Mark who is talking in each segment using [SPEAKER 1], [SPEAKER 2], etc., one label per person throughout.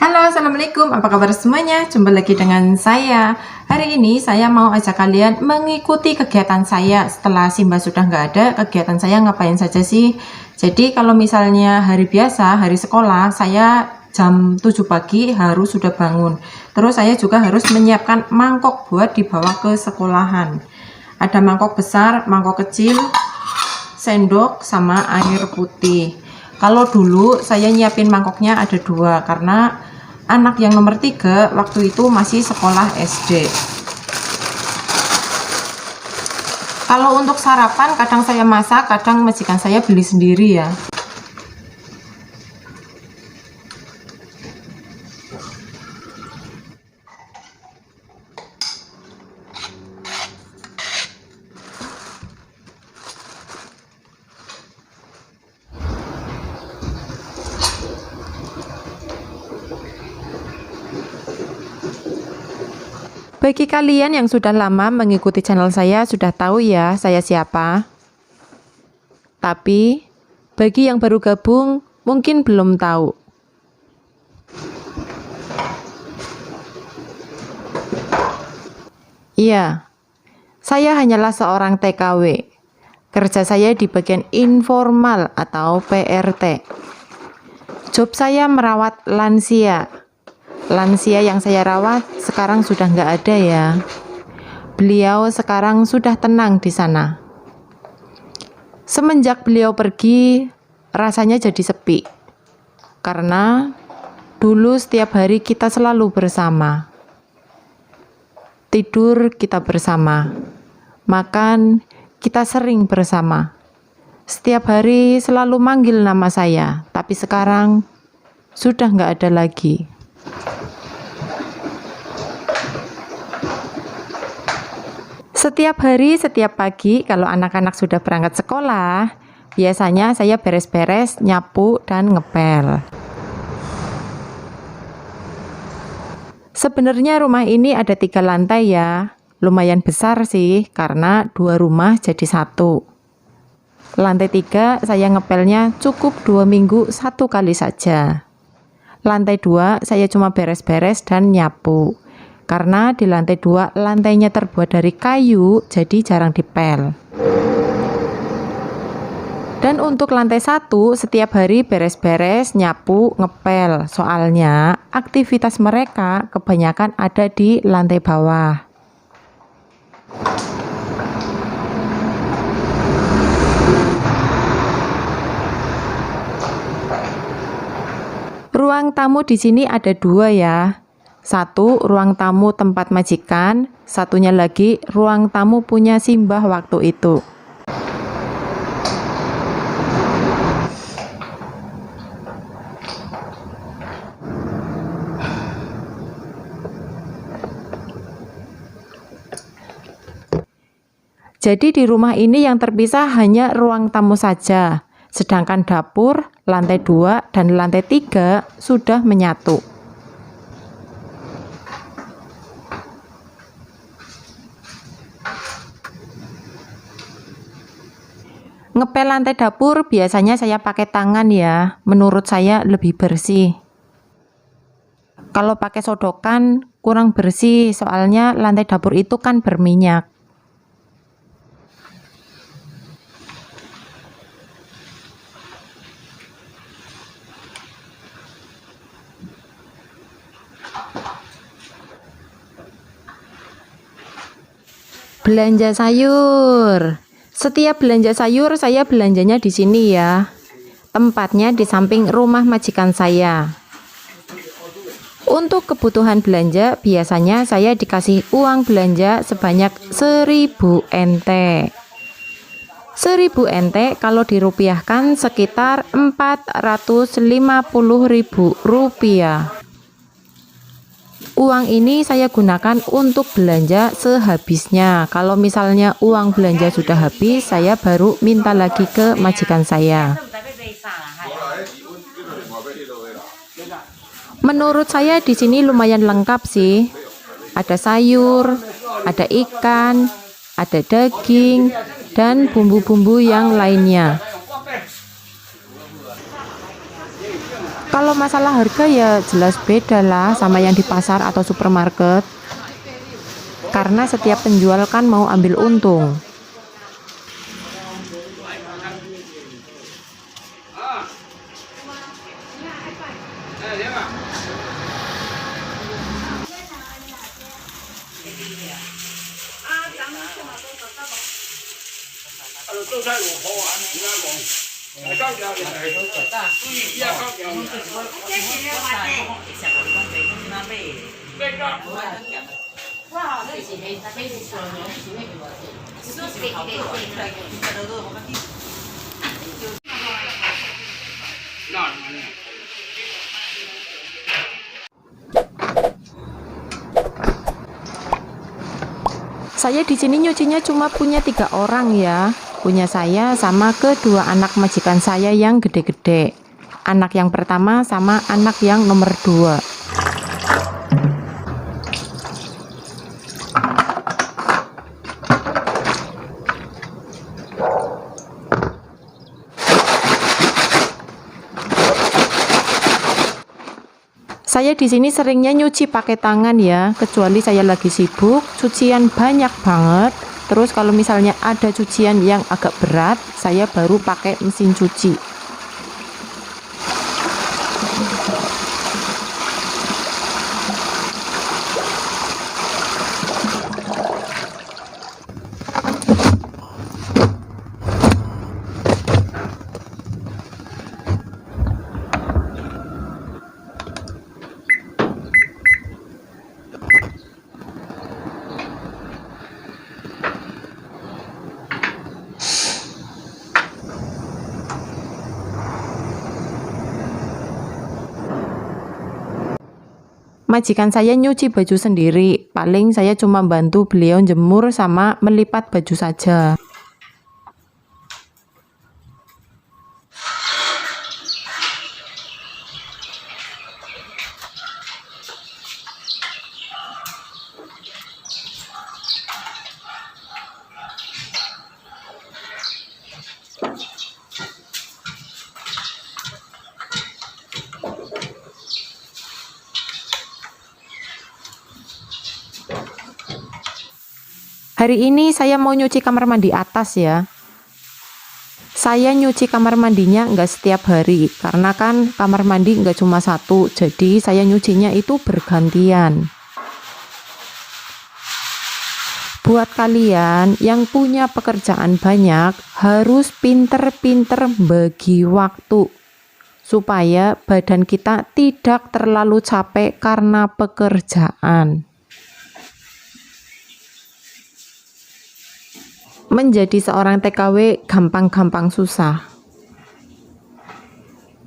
[SPEAKER 1] Halo, assalamualaikum. Apa kabar semuanya? Jumpa lagi dengan saya. Hari ini saya mau ajak kalian mengikuti kegiatan saya setelah Simba sudah nggak ada. Kegiatan saya ngapain saja sih? Jadi kalau misalnya hari biasa, hari sekolah, saya jam 7 pagi harus sudah bangun. Terus saya juga harus menyiapkan mangkok buat dibawa ke sekolahan. Ada mangkok besar, mangkok kecil, sendok, sama air putih. Kalau dulu saya nyiapin mangkoknya ada dua karena anak yang nomor 3 waktu itu masih sekolah SD. Kalau untuk sarapan kadang saya masak, kadang majikan saya beli sendiri ya. Bagi kalian yang sudah lama mengikuti channel saya sudah tahu ya saya siapa. Tapi bagi yang baru gabung mungkin belum tahu. Iya, saya hanyalah seorang TKW. Kerja saya di bagian informal atau PRT. Job saya merawat lansia. Lansia yang saya rawat sekarang sudah nggak ada ya. Beliau sekarang sudah tenang di sana. Semenjak beliau pergi, rasanya jadi sepi. Karena dulu setiap hari kita selalu bersama. Tidur kita bersama. Makan kita sering bersama. Setiap hari selalu manggil nama saya, tapi sekarang sudah nggak ada lagi. Setiap hari, setiap pagi, kalau anak-anak sudah berangkat sekolah, biasanya saya beres-beres, nyapu, dan ngepel. Sebenarnya rumah ini ada 3 lantai ya, lumayan besar sih, karena 2 rumah jadi 1. Lantai 3 saya ngepelnya cukup 2 minggu 1 kali saja. Lantai 2 saya cuma beres-beres dan nyapu. Karena di lantai 2 lantainya terbuat dari kayu, jadi jarang dipel. Dan untuk lantai 1 setiap hari beres-beres, nyapu, ngepel. Soalnya aktivitas mereka kebanyakan ada di lantai bawah. Ruang tamu di sini ada 2 ya. 1 ruang tamu tempat majikan, satunya lagi ruang tamu punya Simbah waktu itu. Jadi di rumah ini yang terpisah hanya ruang tamu saja, sedangkan dapur, lantai 2 dan lantai 3 sudah menyatu. Ngepel lantai dapur biasanya saya pakai tangan ya, menurut saya lebih bersih. Kalau pakai sodokan kurang bersih, soalnya lantai dapur itu kan berminyak. Belanja sayur. Setiap belanja sayur saya belanjanya di sini ya. Tempatnya di samping rumah majikan saya. Untuk kebutuhan belanja biasanya saya dikasih uang belanja sebanyak 1000 NT. 1000 NT kalau dirupiahkan sekitar 450.000 rupiah. Uang ini saya gunakan untuk belanja sehabisnya. Kalau misalnya uang belanja sudah habis, saya baru minta lagi ke majikan saya. Menurut saya di sini lumayan lengkap sih. Ada sayur, ada ikan, ada daging, dan bumbu-bumbu yang lainnya. Kalau masalah harga ya jelas beda lah sama yang di pasar atau supermarket. Karena setiap penjual kan mau ambil untung. Saya di sini nyucinya cuma punya 3 orang ya. Punya saya sama kedua anak majikan saya yang gede-gede. Anak yang pertama sama anak yang nomor 2. Saya di sini seringnya nyuci pakai tangan ya, kecuali saya lagi sibuk, cucian banyak banget. Terus kalau misalnya ada cucian yang agak berat, saya baru pakai mesin cuci. Majikan saya nyuci baju sendiri, paling saya cuma bantu beliau jemur sama melipat baju saja. Hari ini saya mau nyuci kamar mandi atas ya. Saya nyuci kamar mandinya nggak setiap hari, karena kan kamar mandi nggak cuma satu, jadi saya nyucinya itu bergantian. Buat kalian yang punya pekerjaan banyak, harus pinter-pinter bagi waktu, supaya badan kita tidak terlalu capek karena pekerjaan. Menjadi seorang TKW gampang-gampang susah.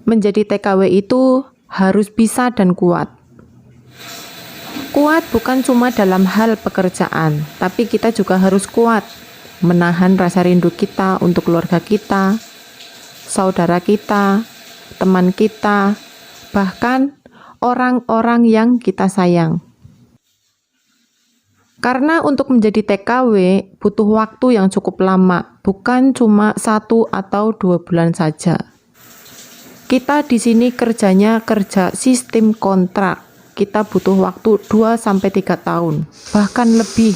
[SPEAKER 1] Menjadi TKW itu harus bisa dan kuat. Kuat bukan cuma dalam hal pekerjaan, tapi kita juga harus kuat menahan rasa rindu kita untuk keluarga kita, saudara kita, teman kita, bahkan orang-orang yang kita sayang. Karena untuk menjadi TKW butuh waktu yang cukup lama, bukan cuma 1 atau 2 bulan saja. Kita di sini kerjanya kerja sistem kontrak. Kita butuh waktu 2-3 tahun, bahkan lebih.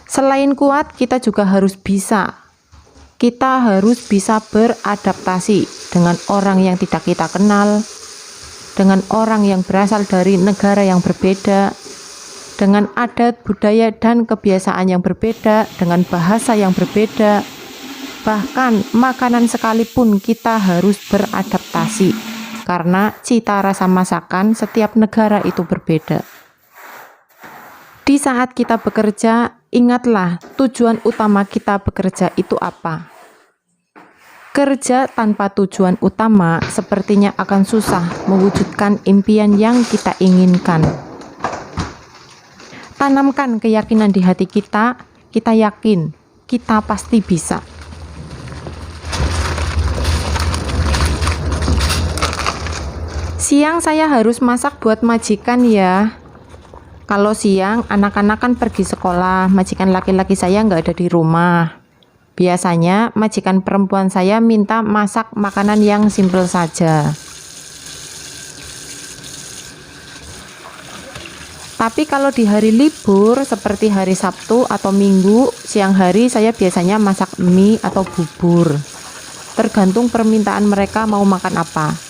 [SPEAKER 1] Selain kuat, kita juga harus bisa. Kita harus bisa beradaptasi dengan orang yang tidak kita kenal, dengan orang yang berasal dari negara yang berbeda, dengan adat, budaya, dan kebiasaan yang berbeda, dengan bahasa yang berbeda. Bahkan makanan sekalipun kita harus beradaptasi, karena cita rasa masakan setiap negara itu berbeda. Di saat kita bekerja, ingatlah tujuan utama kita bekerja itu apa. Kerja tanpa tujuan utama sepertinya akan susah mewujudkan impian yang kita inginkan. Tanamkan keyakinan di hati kita, kita yakin kita pasti bisa. Siang saya harus masak buat majikan ya. Kalau siang anak-anak kan pergi sekolah, majikan laki-laki saya nggak ada di rumah. Biasanya majikan perempuan saya minta masak makanan yang simpel saja. Tapi kalau di hari libur seperti hari Sabtu atau Minggu, siang hari saya biasanya masak mie atau bubur. Tergantung permintaan mereka mau makan apa.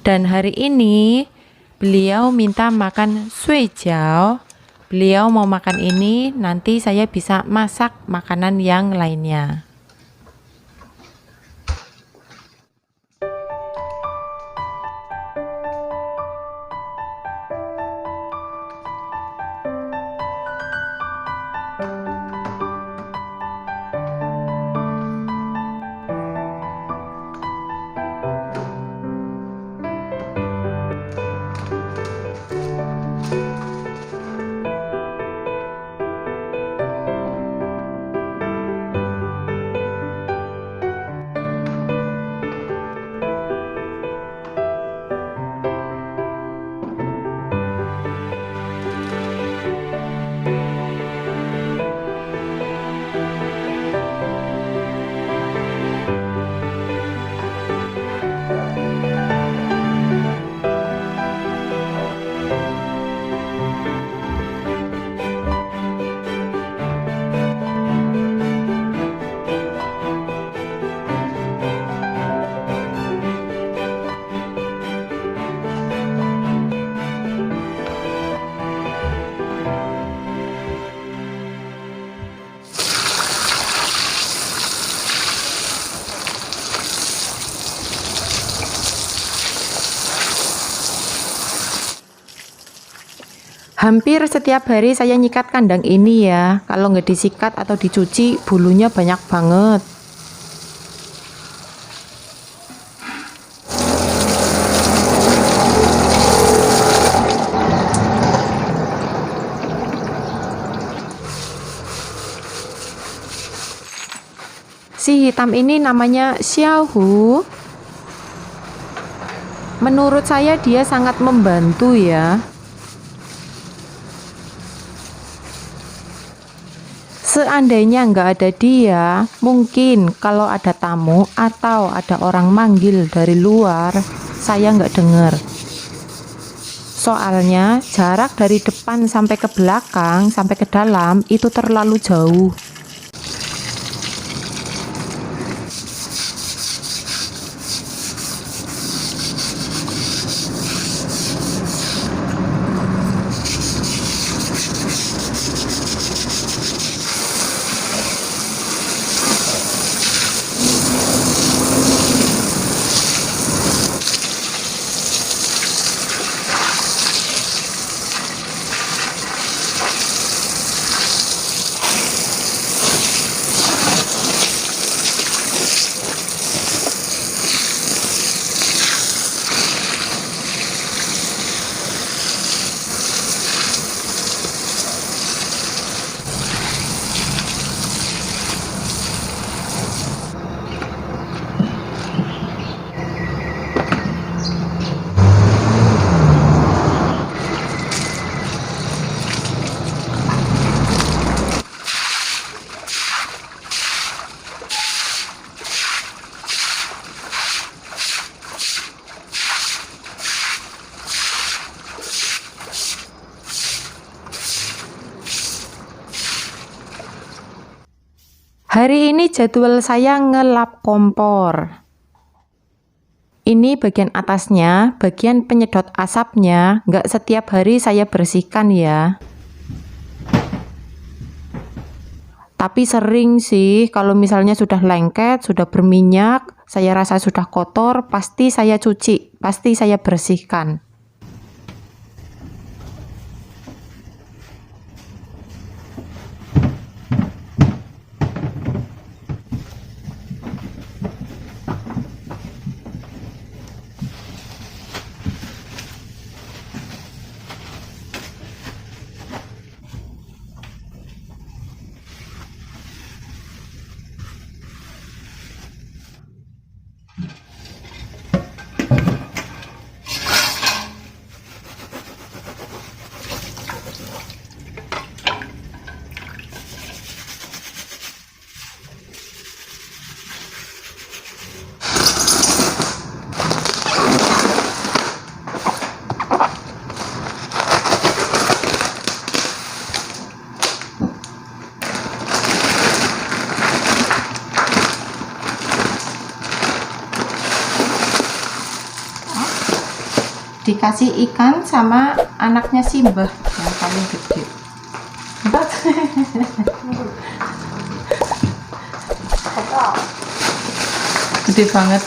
[SPEAKER 1] Dan hari ini beliau minta makan suijiao. Beliau mau makan ini, nanti saya bisa masak makanan yang lainnya. Hampir setiap hari saya nyikat kandang ini ya. Kalau nggak disikat atau dicuci, bulunya banyak banget. Si hitam ini namanya Xiaohu. Menurut saya dia sangat membantu ya. Seandainya nggak ada dia, mungkin kalau ada tamu atau ada orang manggil dari luar, saya nggak dengar. Soalnya jarak dari depan sampai ke belakang, sampai ke dalam itu terlalu jauh. Hari ini jadwal saya ngelap kompor. Ini bagian atasnya, bagian penyedot asapnya, nggak setiap hari saya bersihkan ya. Tapi sering sih, kalau misalnya sudah lengket, sudah berminyak, saya rasa sudah kotor, pasti saya cuci, pasti saya bersihkan. dikasih ikan sama anaknya Simbah yang paling gede. Mbak. Gede banget.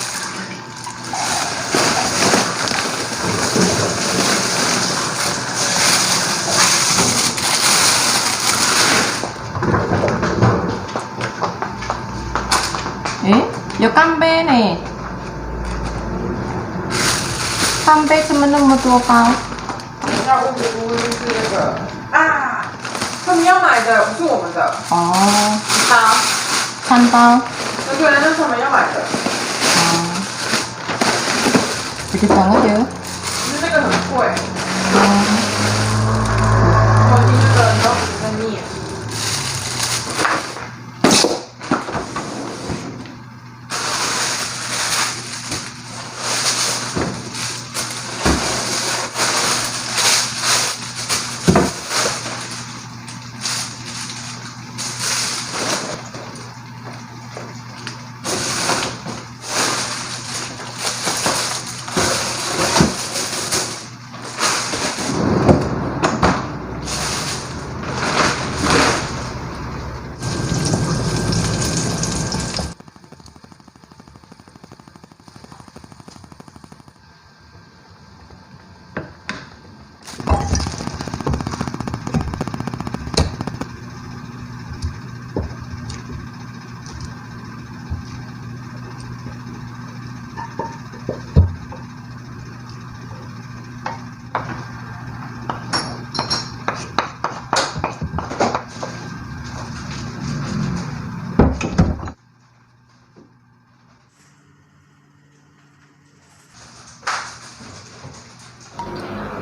[SPEAKER 1] Yo kampe nih. Kampe semeneng metu apa?
[SPEAKER 2] 那我们是那个啊，他们要买的，不是我们的。
[SPEAKER 1] Oh,
[SPEAKER 2] 好，
[SPEAKER 1] sanpao.
[SPEAKER 2] 对，那是他们要买的。
[SPEAKER 1] Gede banget ya.
[SPEAKER 2] 可是那个很贵，
[SPEAKER 1] Oh.
[SPEAKER 2] 我听那个都很腻。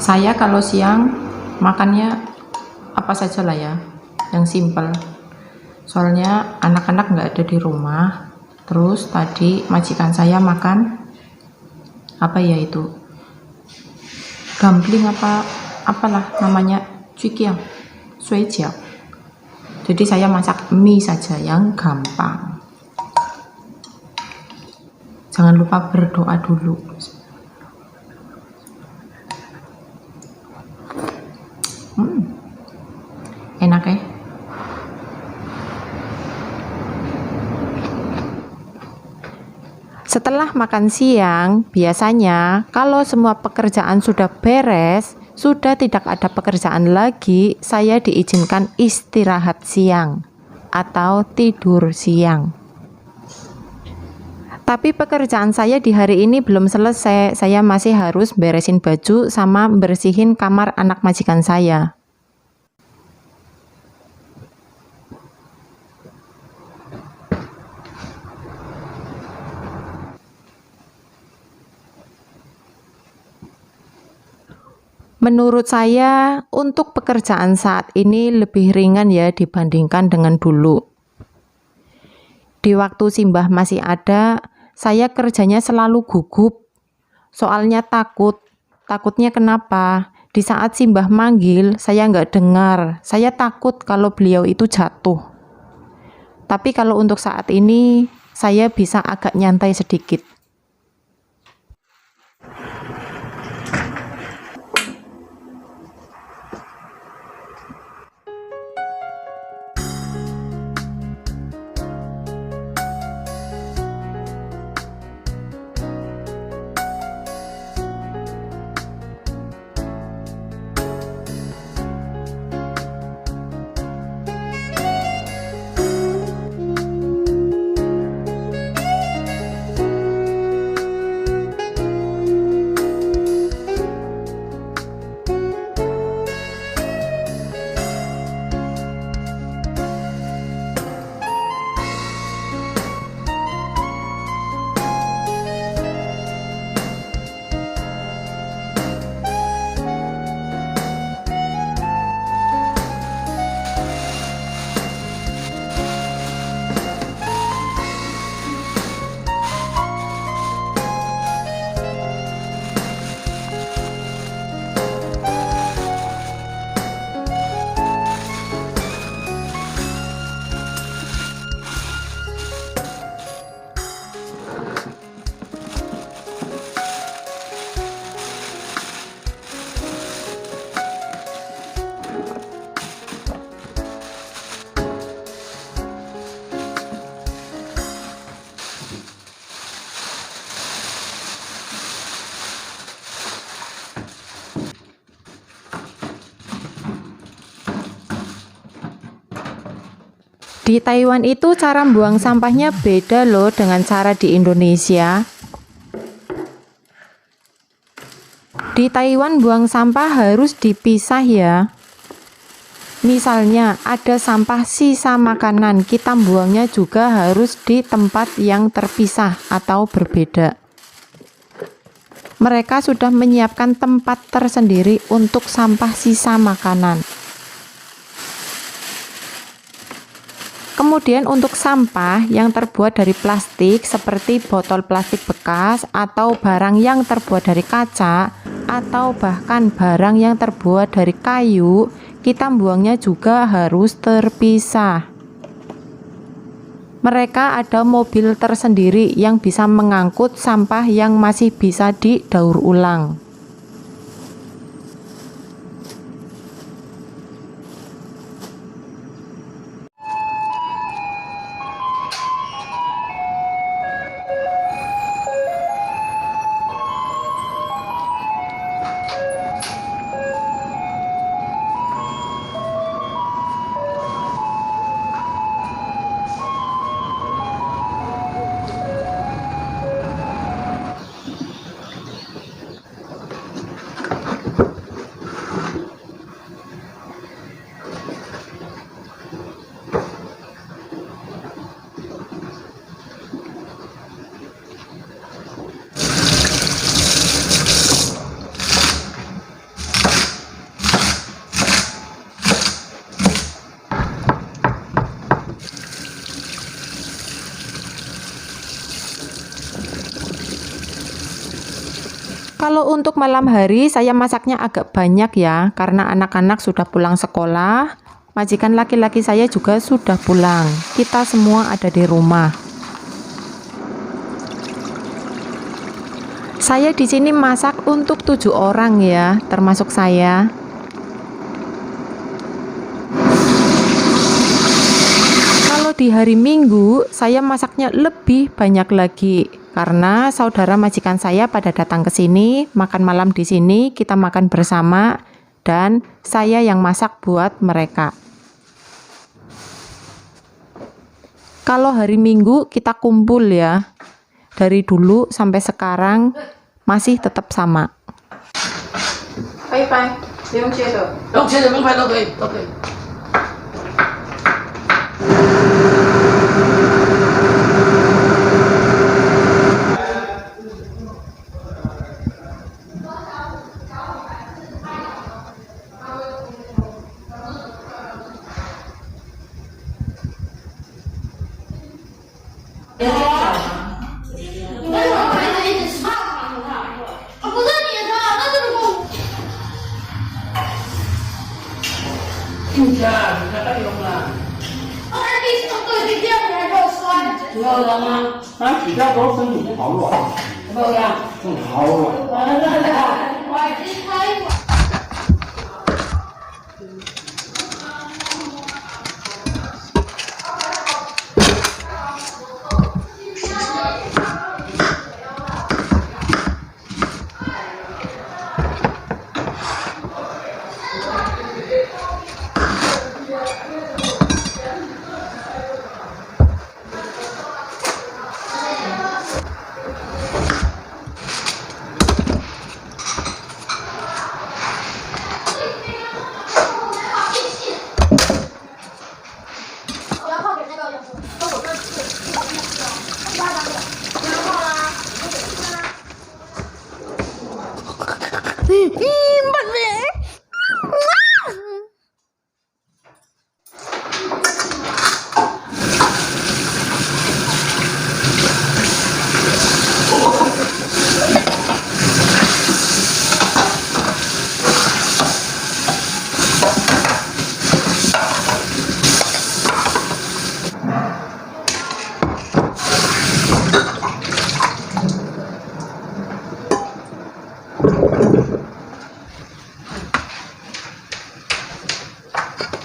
[SPEAKER 1] Saya kalau siang makannya apa saja lah ya, yang simple. Soalnya anak-anak nggak ada di rumah. Terus tadi majikan saya makan apa ya itu, gambling apalah namanya, cuikiang, suijiao. Jadi saya masak mie saja yang gampang. Jangan lupa berdoa dulu. Enak ya. Setelah makan siang, biasanya kalau semua pekerjaan sudah beres, sudah tidak ada pekerjaan lagi, saya diizinkan istirahat siang atau tidur siang. Tapi pekerjaan saya di hari ini belum selesai, saya masih harus beresin baju sama bersihin kamar anak majikan saya. Menurut saya, untuk pekerjaan saat ini lebih ringan ya dibandingkan dengan dulu. Di waktu Simbah masih ada, saya kerjanya selalu gugup. Soalnya takutnya kenapa? Di saat Simbah manggil, saya nggak dengar. Saya takut kalau beliau itu jatuh. Tapi kalau untuk saat ini, saya bisa agak nyantai sedikit. Di Taiwan itu cara buang sampahnya beda loh dengan cara di Indonesia. Di Taiwan buang sampah harus dipisah ya. Misalnya ada sampah sisa makanan, kita buangnya juga harus di tempat yang terpisah atau berbeda. Mereka sudah menyiapkan tempat tersendiri untuk sampah sisa makanan. Kemudian untuk sampah yang terbuat dari plastik seperti botol plastik bekas atau barang yang terbuat dari kaca atau bahkan barang yang terbuat dari kayu, kita buangnya juga harus terpisah. Mereka ada mobil tersendiri yang bisa mengangkut sampah yang masih bisa didaur ulang. Kalau untuk malam hari saya masaknya agak banyak ya, karena anak-anak sudah pulang sekolah, majikan laki-laki saya juga sudah pulang. Kita semua ada di rumah. Saya di sini masak untuk 7 orang ya, termasuk saya. Kalau di hari Minggu, saya masaknya lebih banyak lagi. Karena saudara majikan saya pada datang ke sini, makan malam di sini, kita makan bersama, dan saya yang masak buat mereka. Kalau hari Minggu kita kumpul ya, dari dulu sampai sekarang masih tetap sama.
[SPEAKER 2] 可以翻，不用切的。
[SPEAKER 3] 用切的、用拍都可以，都可以。 进去啊，你才用啊！
[SPEAKER 4] 我还没吃过这点，你还给我说呢。
[SPEAKER 3] 不要让啊，咱洗掉都身体不好了，不要更好了。
[SPEAKER 4] 我还真开过。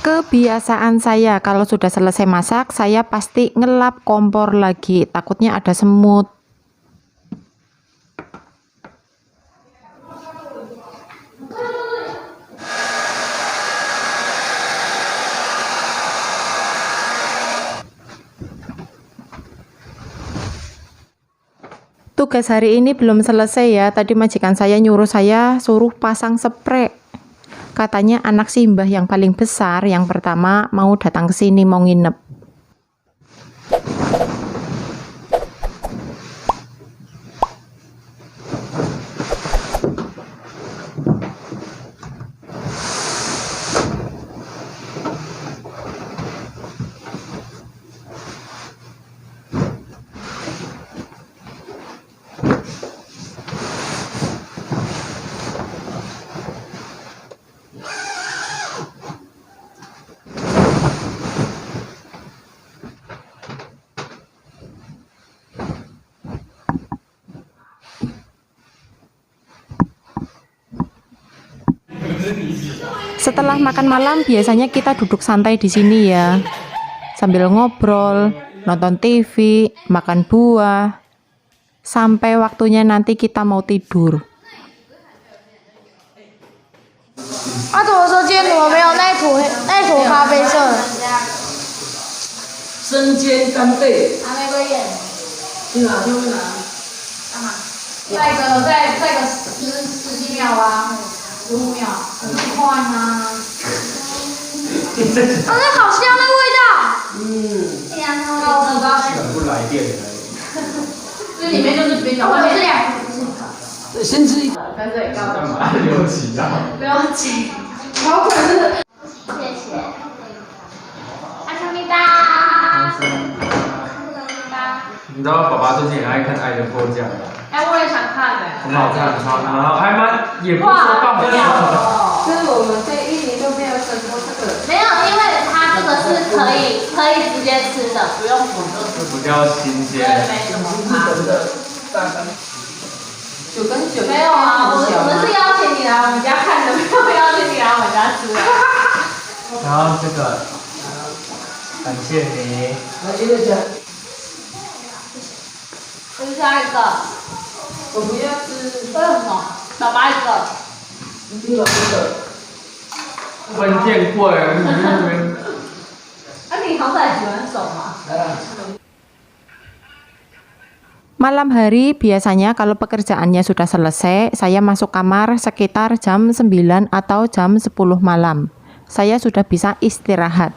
[SPEAKER 1] Kebiasaan saya kalau sudah selesai masak, saya pasti ngelap kompor lagi, takutnya ada semut. Tugas hari ini belum selesai ya. Tadi majikan saya nyuruh saya suruh pasang spray. Katanya anak Simbah yang paling besar yang pertama mau datang ke sini mau nginep. Setelah makan malam biasanya kita duduk santai di sini ya, sambil ngobrol, nonton TV, makan buah, sampai waktunya nanti kita mau tidur.
[SPEAKER 4] 啊，怎么说今天怎么没有那坨咖啡色的？
[SPEAKER 3] 生煎干贝，
[SPEAKER 4] 拿玫瑰叶。
[SPEAKER 3] 去哪？去哪？
[SPEAKER 4] 干嘛？再个十几秒吧，15秒，很快吗？啊，那好香的味道。哎呀，好很高兴。
[SPEAKER 3] 不来电而已。
[SPEAKER 4] 这里面就是冰的，外面是2个。
[SPEAKER 3] 先吃一口。
[SPEAKER 4] 在这里干嘛？
[SPEAKER 3] 干嘛？留几张？
[SPEAKER 4] 不用紧。好可是。谢谢。阿卡米达。
[SPEAKER 3] 你知道爸爸最近很爱看《爱的迫降》吗？
[SPEAKER 4] 哎，我也想看
[SPEAKER 3] 很好看，超然后还蛮也不是说爆很好。
[SPEAKER 1] 就是我们这1年都没有生过这个。
[SPEAKER 4] 没有，因为它这个是可以直接吃的，不用煮就吃。
[SPEAKER 3] 比较新鲜。
[SPEAKER 4] 对，没什么怕。
[SPEAKER 1] 9跟9
[SPEAKER 4] 没有啊，我们是邀请你来我们家看的，没有邀请你来我们家吃的。
[SPEAKER 3] 然后这个，感谢你。
[SPEAKER 4] 这是下一个。
[SPEAKER 1] 我不要吃。
[SPEAKER 4] 这是什么？爸爸一个。
[SPEAKER 3] 关键贵，
[SPEAKER 4] 你好歹喜欢手嘛。
[SPEAKER 1] Malam hari biasanya kalau pekerjaannya sudah selesai, saya masuk kamar sekitar jam 9 atau jam 10 malam. Saya sudah bisa istirahat.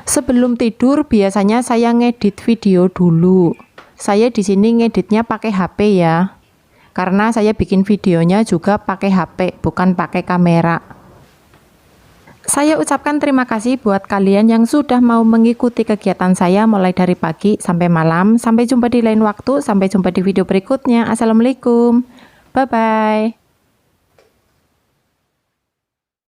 [SPEAKER 1] Sebelum tidur biasanya saya ngedit video dulu. Saya di sini ngeditnya pakai HP ya. Karena saya bikin videonya juga pakai HP, bukan pakai kamera. Saya ucapkan terima kasih buat kalian yang sudah mau mengikuti kegiatan saya mulai dari pagi sampai malam. Sampai jumpa di lain waktu, sampai jumpa di video berikutnya. Assalamualaikum. Bye-bye.